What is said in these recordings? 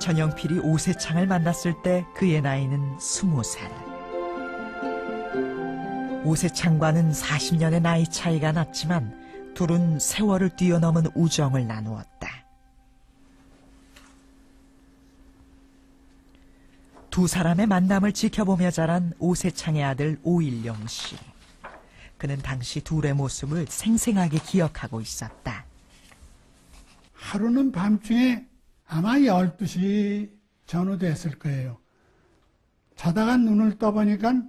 전영필이 오세창을 만났을 때 그의 나이는 20살. 오세창과는 40년의 나이 차이가 났지만 둘은 세월을 뛰어넘은 우정을 나누었다. 두 사람의 만남을 지켜보며 자란 오세창의 아들 오일영 씨. 그는 당시 둘의 모습을 생생하게 기억하고 있었다. 하루는 밤중에 아마 12시 전후 됐을 거예요. 자다가 눈을 떠보니까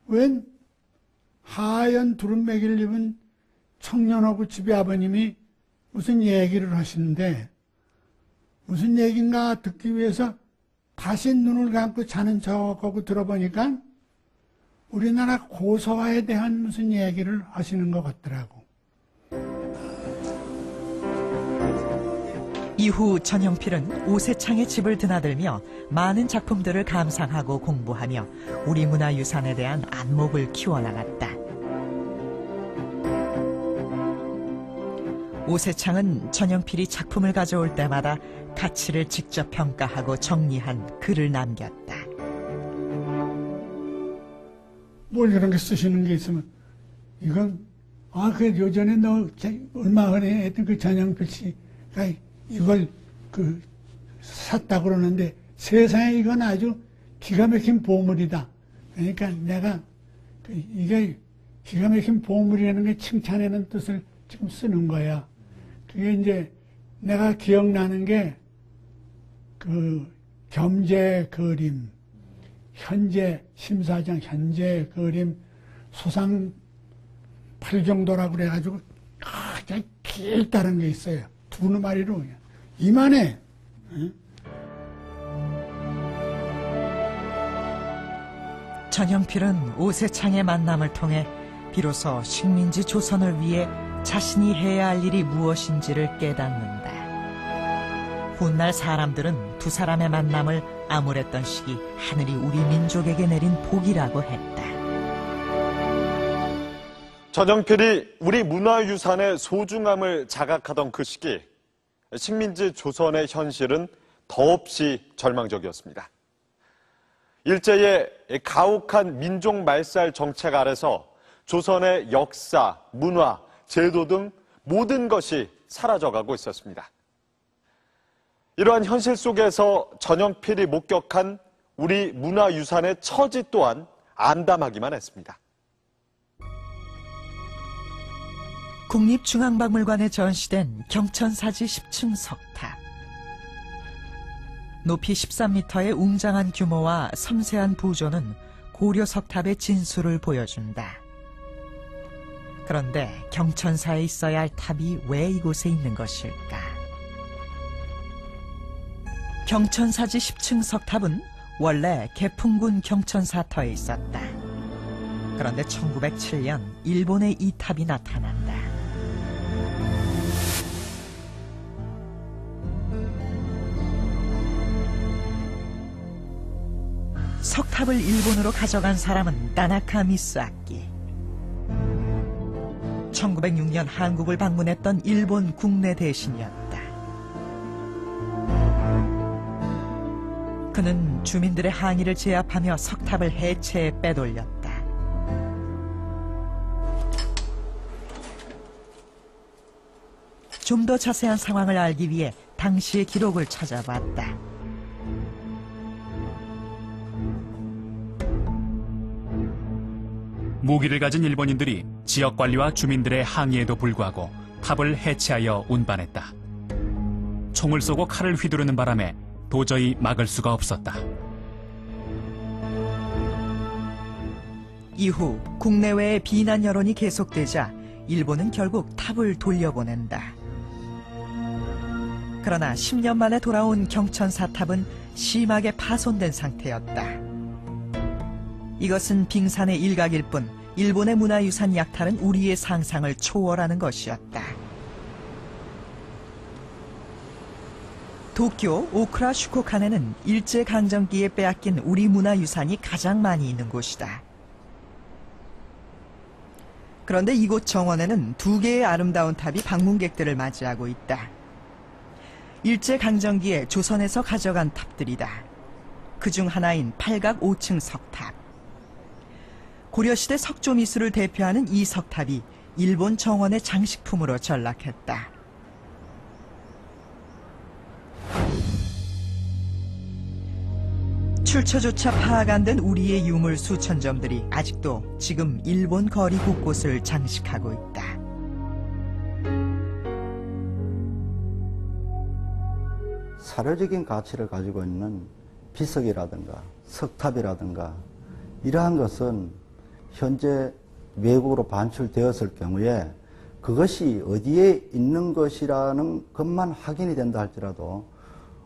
웬 하얀 두루매기를 입은 청년하고 집의 아버님이 무슨 얘기를 하시는데 무슨 얘기인가 듣기 위해서 다시 눈을 감고 자는 척하고 들어보니까 우리나라 고서화에 대한 무슨 얘기를 하시는 것 같더라고. 이후 전영필은 오세창의 집을 드나들며 많은 작품들을 감상하고 공부하며 우리 문화유산에 대한 안목을 키워나갔다. 오세창은 전영필이 작품을 가져올 때마다 가치를 직접 평가하고 정리한 글을 남겼다. 뭘 이런 게 쓰시는 게 있으면 이건 그 요전에 너 얼마 전에 했던 그 전영필 씨가 이걸 샀다 그러는데 세상에 이건 아주 기가 막힌 보물이다. 그러니까 내가 이게 기가 막힌 보물이라는 게 칭찬하는 뜻을 지금 쓰는 거야. 그게 이제 내가 기억나는 게 겸재 그림, 현재 심사장 현재 그림 소상 8경도라고 그래가지고 가장 길다는 게 있어요. 두 마리로 그냥 이만해. 응? 전영필은 오세창의 만남을 통해 비로소 식민지 조선을 위해 자신이 해야 할 일이 무엇인지를 깨닫는다. 훗날 사람들은 두 사람의 만남을 암울했던 시기 하늘이 우리 민족에게 내린 복이라고 했다. 전영필이 우리 문화유산의 소중함을 자각하던 그 시기, 식민지 조선의 현실은 더없이 절망적이었습니다. 일제의 가혹한 민족 말살 정책 아래서 조선의 역사, 문화, 제도 등 모든 것이 사라져가고 있었습니다. 이러한 현실 속에서 전영필이 목격한 우리 문화유산의 처지 또한 암담하기만 했습니다. 국립중앙박물관에 전시된 경천사지 10층 석탑. 높이 13m의 웅장한 규모와 섬세한 부조는 고려 석탑의 진수를 보여준다. 그런데 경천사에 있어야 할 탑이 왜 이곳에 있는 것일까? 경천사지 10층 석탑은 원래 개풍군 경천사터에 있었다. 그런데 1907년 일본에 이 탑이 나타난다. 석탑을 일본으로 가져간 사람은 다나카 미쓰아키. 1906년 한국을 방문했던 일본 국내 대신이었다. 그는 주민들의 항의를 제압하며 석탑을 해체해 빼돌렸다. 좀 더 자세한 상황을 알기 위해 당시의 기록을 찾아봤다. 무기를 가진 일본인들이 지역 관리와 주민들의 항의에도 불구하고 탑을 해체하여 운반했다. 총을 쏘고 칼을 휘두르는 바람에 도저히 막을 수가 없었다. 이후 국내외의 비난 여론이 계속되자 일본은 결국 탑을 돌려보낸다. 그러나 10년 만에 돌아온 경천사탑은 심하게 파손된 상태였다. 이것은 빙산의 일각일 뿐 일본의 문화유산 약탈은 우리의 상상을 초월하는 것이었다. 도쿄 오쿠라 슈코칸에는 일제강점기에 빼앗긴 우리 문화유산이 가장 많이 있는 곳이다. 그런데 이곳 정원에는 두 개의 아름다운 탑이 방문객들을 맞이하고 있다. 일제강점기에 조선에서 가져간 탑들이다. 그중 하나인 팔각 5층 석탑. 고려시대 석조미술을 대표하는 이 석탑이 일본 정원의 장식품으로 전락했다. 출처조차 파악 안 된 우리의 유물 수천 점들이 아직도 지금 일본 거리 곳곳을 장식하고 있다. 사료적인 가치를 가지고 있는 비석이라든가 석탑이라든가 이러한 것은 현재 외국으로 반출되었을 경우에 그것이 어디에 있는 것이라는 것만 확인이 된다 할지라도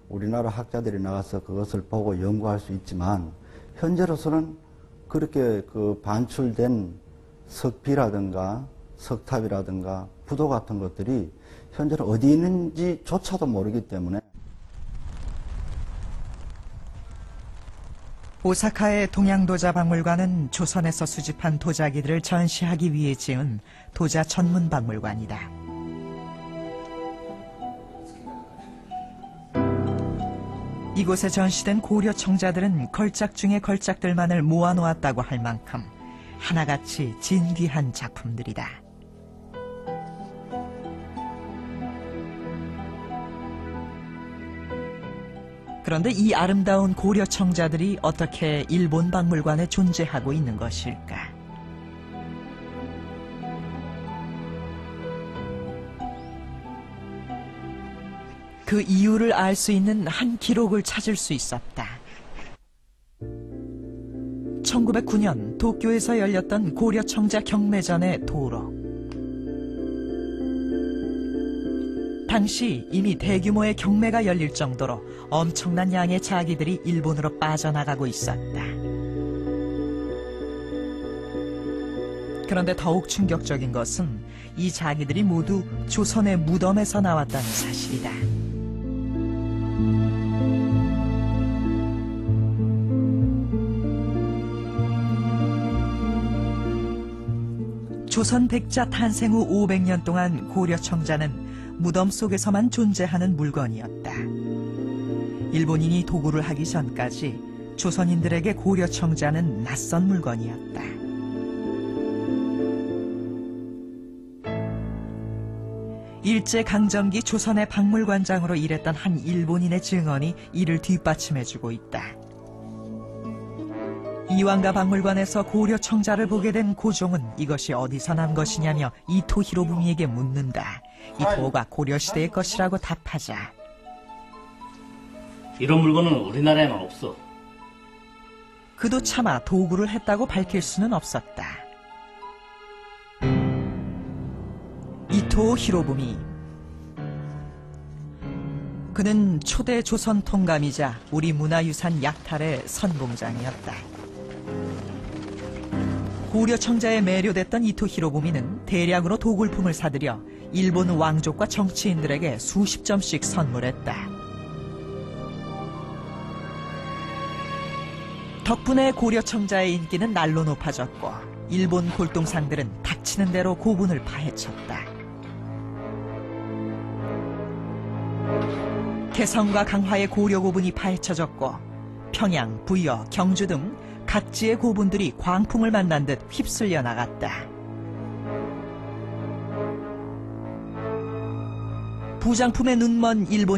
우리나라 학자들이 나가서 그것을 보고 연구할 수 있지만 현재로서는 그렇게 그 반출된 석비라든가 석탑이라든가 부도 같은 것들이 현재는 어디 있는지조차도 모르기 때문에 오사카의 동양도자 박물관은 조선에서 수집한 도자기들을 전시하기 위해 지은 도자 전문 박물관이다. 이곳에 전시된 고려 청자들은 걸작 중의 걸작들만을 모아놓았다고 할 만큼 하나같이 진귀한 작품들이다. 그런데 이 아름다운 고려 청자들이 어떻게 일본 박물관에 존재하고 있는 것일까? 그 이유를 알 수 있는 한 기록을 찾을 수 있었다. 1909년 도쿄에서 열렸던 고려 청자 경매전의 도록. 당시 이미 대규모의 경매가 열릴 정도로 엄청난 양의 자기들이 일본으로 빠져나가고 있었다. 그런데 더욱 충격적인 것은 이 자기들이 모두 조선의 무덤에서 나왔다는 사실이다. 조선 백자 탄생 후 500년 동안 고려 청자는 무덤 속에서만 존재하는 물건이었다. 일본인이 도구를 하기 전까지 조선인들에게 고려 청자는 낯선 물건이었다. 일제강점기 조선의 박물관장으로 일했던 한 일본인의 증언이 이를 뒷받침해주고 있다. 이완가 박물관에서 고려 청자를 보게 된 고종은 이것이 어디서 난 것이냐며 이토 히로부미에게 묻는다. 이토가 고려시대의 것이라고 답하자 이런 물건은 우리나라에는 없어. 그도 차마 도구를 했다고 밝힐 수는 없었다. 이토 히로부미. 그는 초대 조선 통감이자 우리 문화유산 약탈의 선봉장이었다. 고려 청자에 매료됐던 이토 히로부미는 대량으로 도굴품을 사들여 일본 왕족과 정치인들에게 수십 점씩 선물했다. 덕분에 고려 청자의 인기는 날로 높아졌고 일본 골동상들은 닥치는 대로 고분을 파헤쳤다. 개성과 강화의 고려 고분이 파헤쳐졌고 평양, 부여, 경주 등 각지의 고분들이 광풍을 만난 듯 휩쓸려 나갔다. 부장품에 눈먼 일본